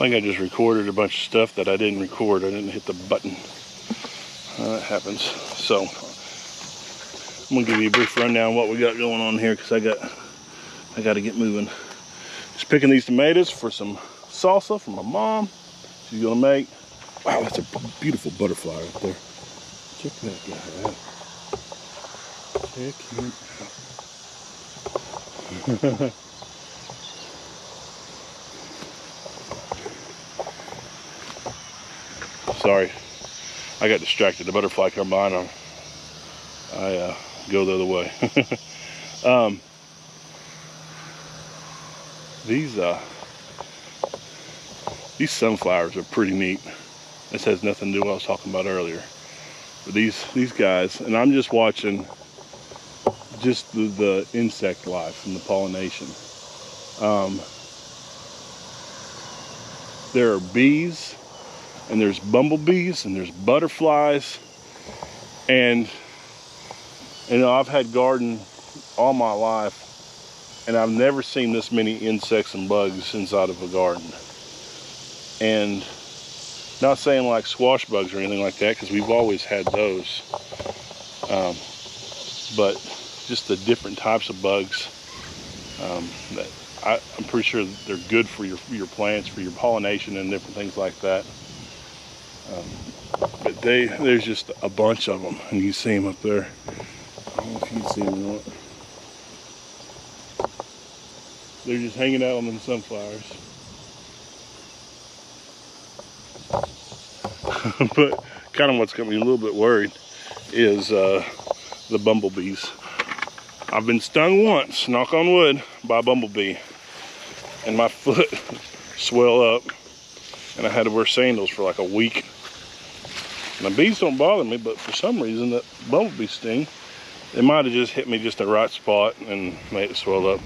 think I just recorded a bunch of stuff that I didn't record. I didn't hit the button. That happens. So I'm gonna give you a brief rundown of what we got going on here, because I got to get moving. Just picking these tomatoes for some salsa for my mom. She's gonna make. Wow, that's a beautiful butterfly right there. Check that guy out. Check him out. Sorry, I got distracted. The butterfly come by and I go the other way. These sunflowers are pretty neat. This has nothing to do with what I was talking about earlier. But these guys, and I'm just watching just the insect life and the pollination. There are bees, and there's bumblebees, and there's butterflies, and you know, I've had garden all my life, and I've never seen this many insects and bugs inside of a garden. And not saying like squash bugs or anything like that, because we've always had those, but just the different types of bugs that I'm pretty sure they're good for your plants, for your pollination and different things like that. But there's just a bunch of them, and you see them up there. I don't know if you can see them or not. They're just hanging out on them sunflowers. But kind of what's got me a little bit worried is the bumblebees. I've been stung once, knock on wood, by a bumblebee, and my foot swelled up, and I had to wear sandals for like a week. Now, bees don't bother me, but for some reason that bumblebee sting, it might have just hit me just the right spot and made it swell up.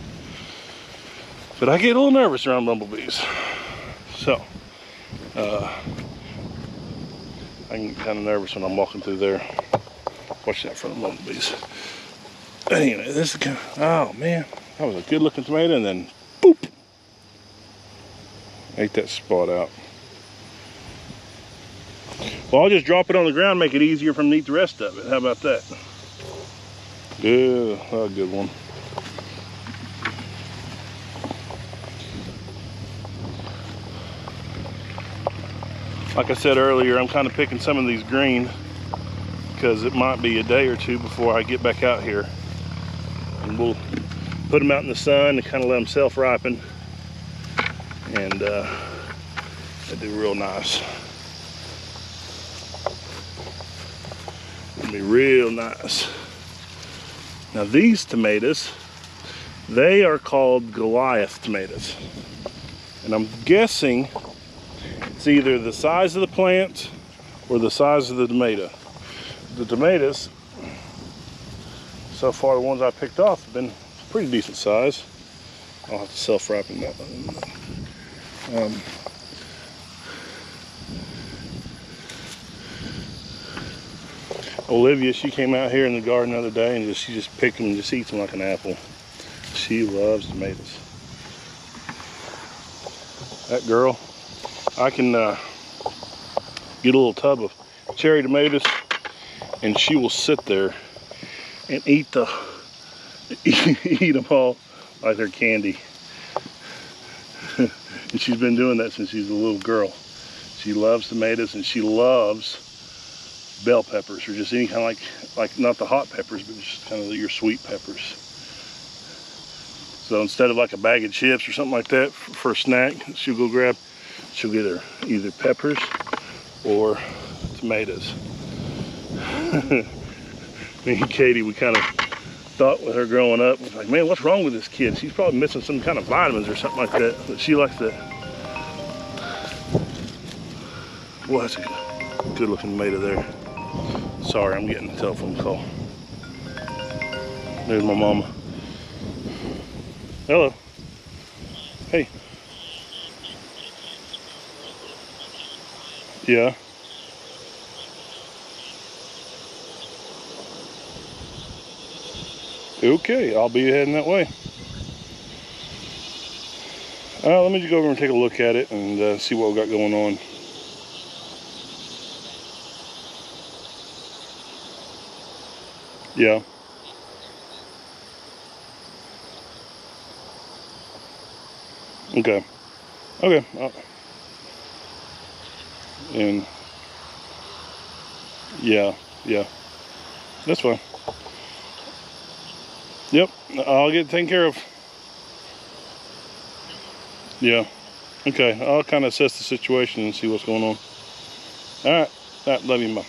But I get a little nervous around bumblebees. So, I get kind of nervous when I'm walking through there. Watch that for the bumblebees. Anyway, this is kind of, oh man, that was a good looking tomato, and then boop, ate that spot out. Well, I'll just drop it on the ground, make it easier for them to eat the rest of it. How about that? Yeah, a good one. Like I said earlier, I'm kind of picking some of these green because it might be a day or two before I get back out here. And we'll put them out in the sun and kind of let them self-ripen. And they do real nice. It'll be real nice. Now these tomatoes, they are called Goliath tomatoes. And I'm guessing it's either the size of the plant or the size of the tomato. The tomatoes, so far the ones I picked off have been pretty decent size. I'll have to self-ripen that one. Olivia, she came out here in the garden the other day and she just picked them and just eats them like an apple. She loves tomatoes. That girl, I can get a little tub of cherry tomatoes and she will sit there and eat them all like they're candy. And she's been doing that since she's a little girl. She loves tomatoes, and she loves bell peppers, or just any kind of like not the hot peppers, but just kind of your sweet peppers. So instead of like a bag of chips or something like that for a snack, she'll go grab, she'll get her either peppers or tomatoes. Me and Katie, we kind of thought with her growing up, was like, man, what's wrong with this kid? She's probably missing some kind of vitamins or something like that. But she likes that. Well, that's a good looking tomato there. Sorry, I'm getting a telephone call. There's my mama. Hello. Hey. Yeah. Okay, I'll be heading that way. Let me just go over and take a look at it and see what we got going on. Yeah. Okay. Okay. And yeah, that's fine. Yep, I'll get it taken care of. Yeah. Okay, I'll kind of assess the situation and see what's going on. All right, love you, Mom.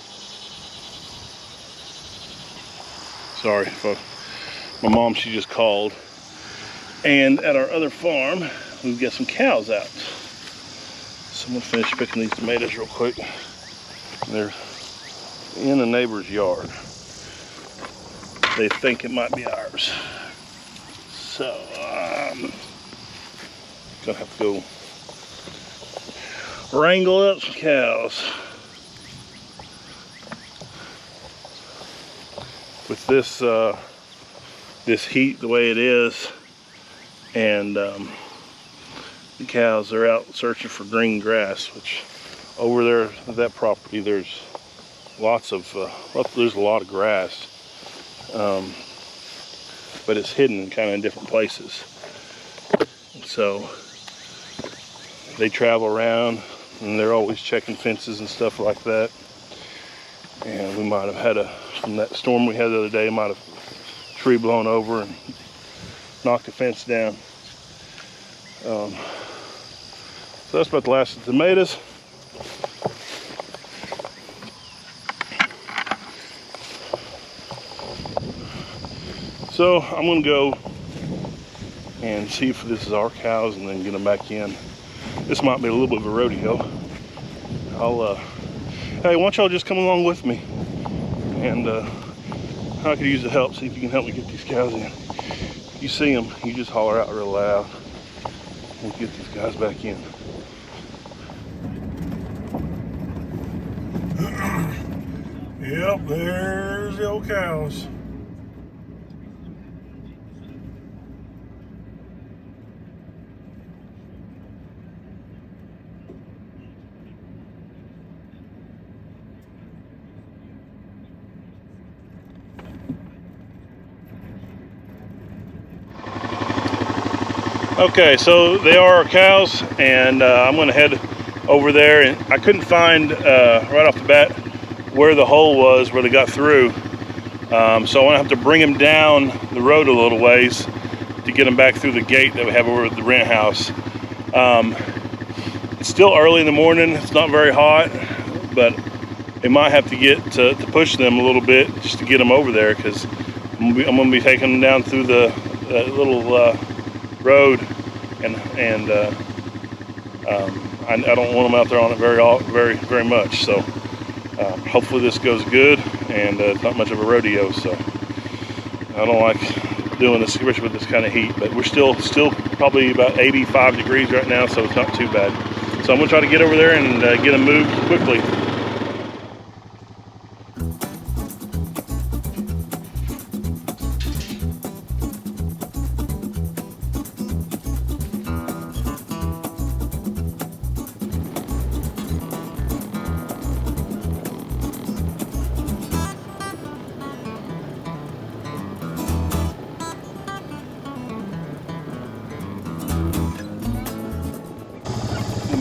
Sorry, folks. My mom, she just called. And at our other farm, we've got some cows out. So I'm gonna finish picking these tomatoes real quick. They're in a neighbor's yard. They think it might be ours. So, gonna have to go wrangle up some cows. With this this heat the way it is, and the cows are out searching for green grass, which over there at that property there's lots of there's a lot of grass, but it's hidden kind of in different places. So they travel around and they're always checking fences and stuff like that. And we might have had from that storm we had the other day, might have tree blown over and knocked the fence down. So that's about the last of the tomatoes. So I'm gonna go and see if this is our cows and then get them back in. This might be a little bit of a rodeo. Hey, why don't y'all just come along with me? And I could use the help. See if you can help me get these cows in. If you see them, you just holler out real loud and get these guys back in. Yep, there's the old cows. Okay, so they are our cows, and I'm going to head over there. And I couldn't find right off the bat where the hole was, where they got through. So I'm going to have to bring them down the road a little ways to get them back through the gate that we have over at the rent house. It's still early in the morning. It's not very hot, but it might have to get to push them a little bit just to get them over there, because I'm going to be taking them down through the little road, and I don't want them out there on it very much. So hopefully this goes good, and it's not much of a rodeo. So I don't like doing this, especially with this kind of heat. But we're still probably about 85 degrees right now, so it's not too bad. So I'm gonna try to get over there and get them moved quickly.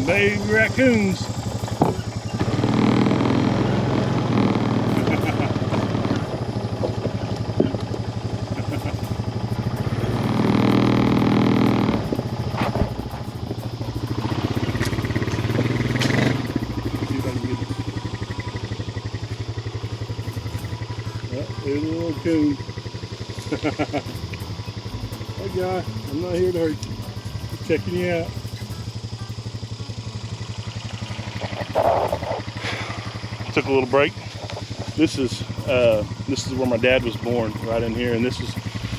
Baby raccoons. There's a little coon. Hey guy, I'm not here to hurt you. Just checking you out. Took a little break. This is where my dad was born, right in here, and this is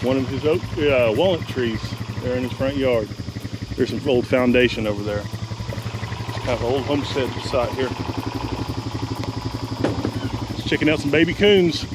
one of his walnut trees there in his front yard. There's some old foundation over there. It's kind of an old homestead site here. Just checking out some baby coons.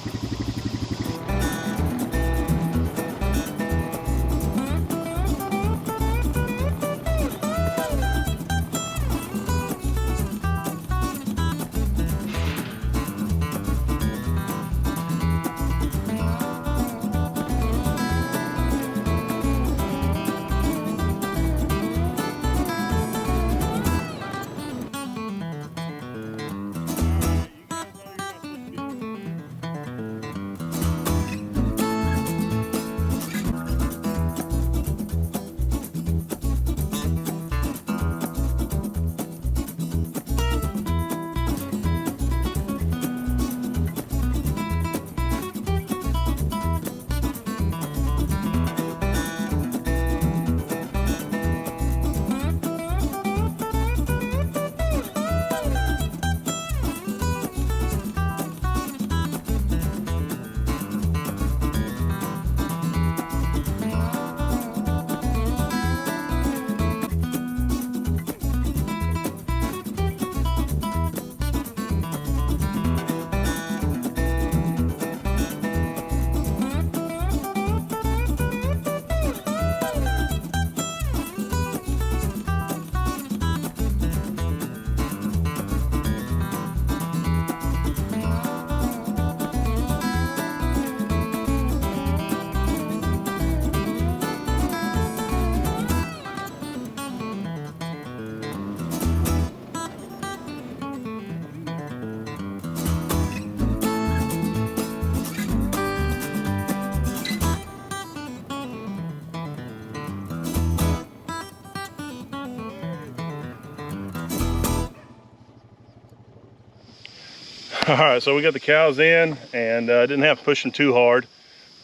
All right, so we got the cows in, and didn't have to push them too hard.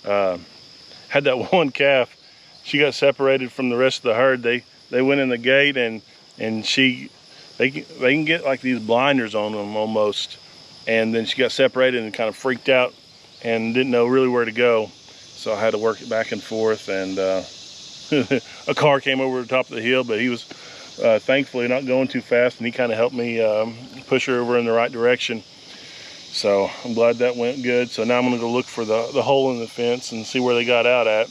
Had that one calf, she got separated from the rest of the herd. They went in the gate, and they can get like these blinders on them almost. And then she got separated and kind of freaked out and didn't know really where to go. So I had to work it back and forth, and a car came over the top of the hill, but he was thankfully not going too fast, and he kind of helped me push her over in the right direction. So I'm glad that went good. So now I'm gonna go look for the hole in the fence and see where they got out at.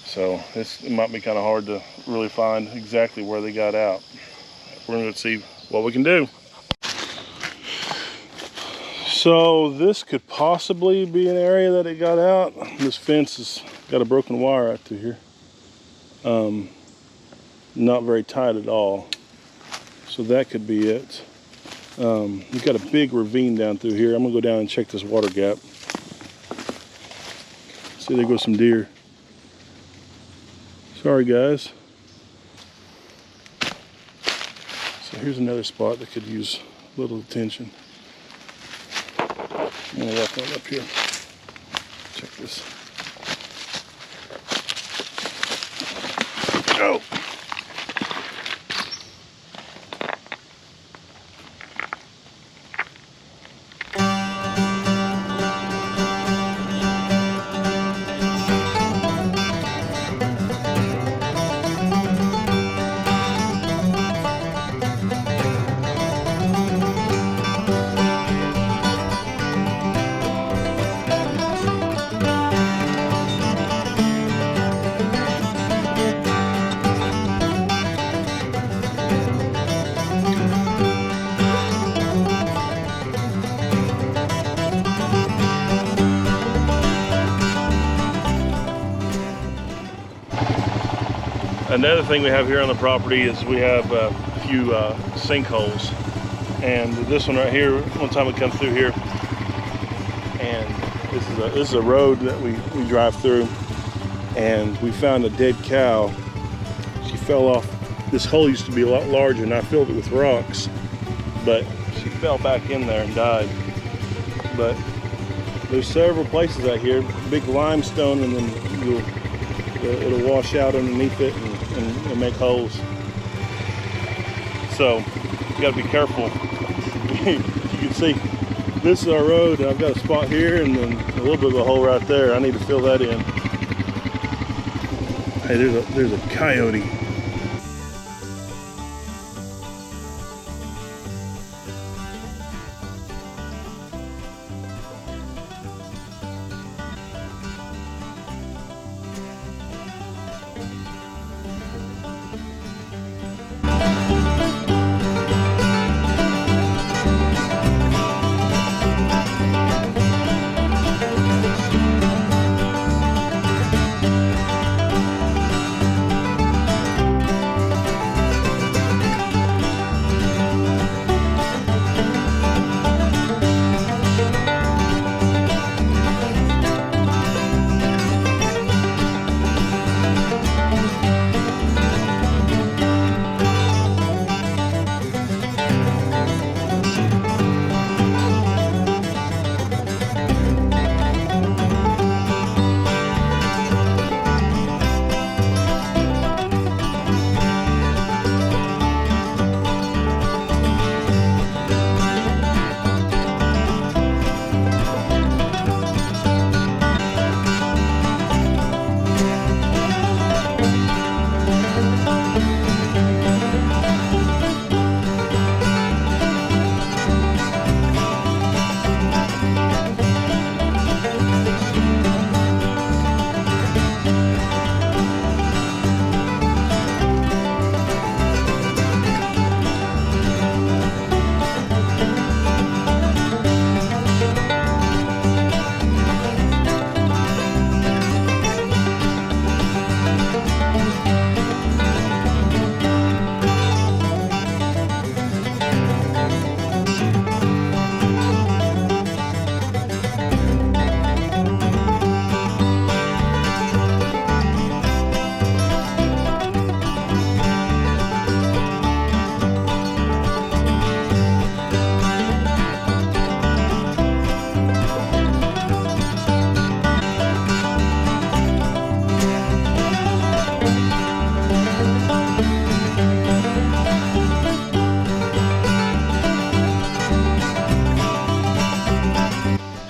So it might be kind of hard to really find exactly where they got out. We're gonna see what we can do. So this could possibly be an area that it got out. This fence has got a broken wire out through here. Not very tight at all. So that could be it. We've got a big ravine down through here. I'm gonna go down and check this water gap. See, there goes some deer. Sorry guys. So here's another spot that could use a little attention. I'm gonna walk on up here. Check this. Go! Another thing we have here on the property is we have a few sinkholes, and this one right here, one time we come through here, and this is a road that we drive through, and we found a dead cow. She fell off. This hole used to be a lot larger, and I filled it with rocks, but she fell back in there and died. But there's several places out here, big limestone, and then it'll wash out underneath it and make holes. So you got to be careful. You can see this is our road. I've got a spot here and then a little bit of a hole right there. I need to fill that in. Hey, there's a coyote.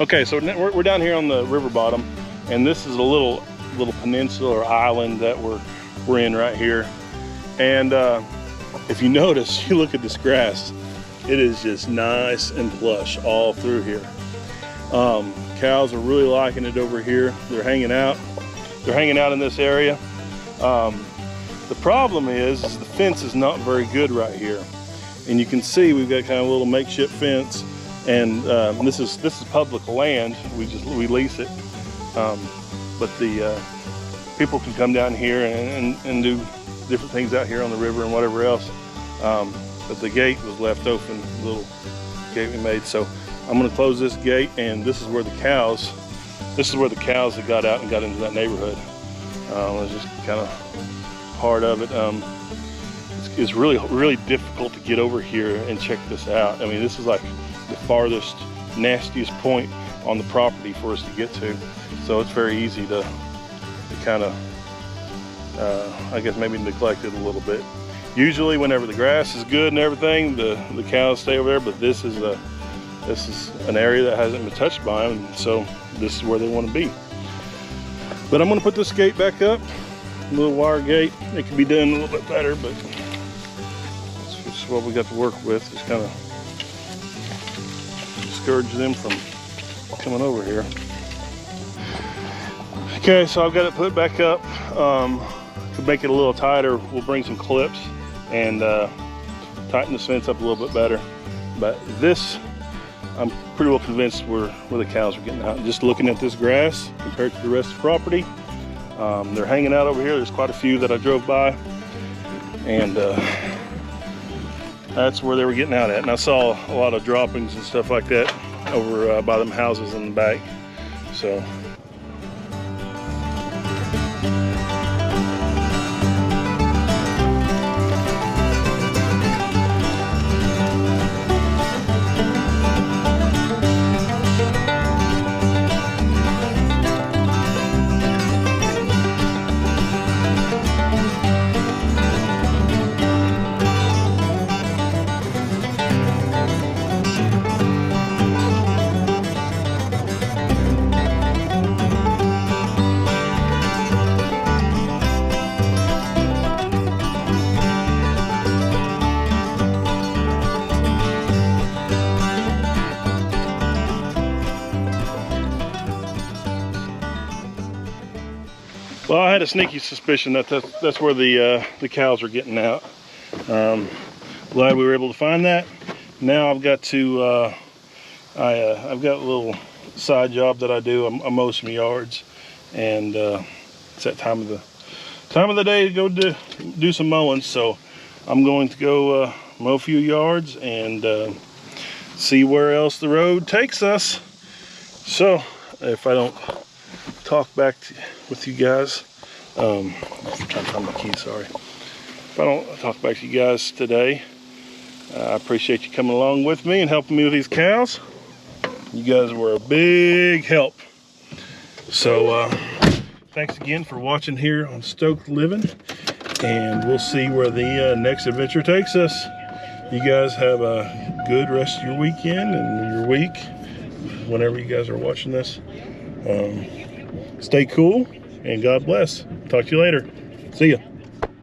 Okay, so we're down here on the river bottom, and this is a little peninsula or island that we're in right here. And if you notice, you look at this grass, it is just nice and plush all through here. Cows are really liking it over here. They're hanging out. They're hanging out in this area. The problem is the fence is not very good right here. And you can see we've got kind of a little makeshift fence. And this is public land. We lease it. But the people can come down here and do different things out here on the river and whatever else. But the gate was left open, the little gate we made. So I'm gonna close this gate, and this is where the cows that got out and got into that neighborhood. It's just kind of part of it. It's really difficult to get over here and check this out. I mean, this is like the farthest, nastiest point on the property for us to get to. So it's very easy to kind of, I guess maybe neglect it a little bit. Usually whenever the grass is good and everything, the cows stay over there, but this is an area that hasn't been touched by them, so this is where they want to be. But I'm gonna put this gate back up, a little wire gate. It could be done a little bit better, but it's what we got to work with. Just kind of discourage them from coming over here. Okay, so I've got it put back up. To make it a little tighter, we'll bring some clips and tighten this fence up a little bit better. But this, I'm pretty well convinced where the cows are getting out. Just looking at this grass compared to the rest of the property, they're hanging out over here. There's quite a few that I drove by, and that's where they were getting out at. And I saw a lot of droppings and stuff like that over by them houses in the back. So. Well, I had a sneaky suspicion that that's where the cows are getting out. Glad we were able to find that. Now I've got to I've got a little side job that I do. I mow some yards, and it's that time of the day to go do some mowing. So I'm going to go mow a few yards and see where else the road takes us. So if I don't talk back with you guys, I'm trying to find my key, sorry. If I don't talk back to you guys today, I appreciate you coming along with me and helping me with these cows. You guys were a big help. So thanks again for watching here on Stoked Living, and we'll see where the next adventure takes us. You guys have a good rest of your weekend and your week whenever you guys are watching this. Stay cool, and God bless. Talk to you later. See ya.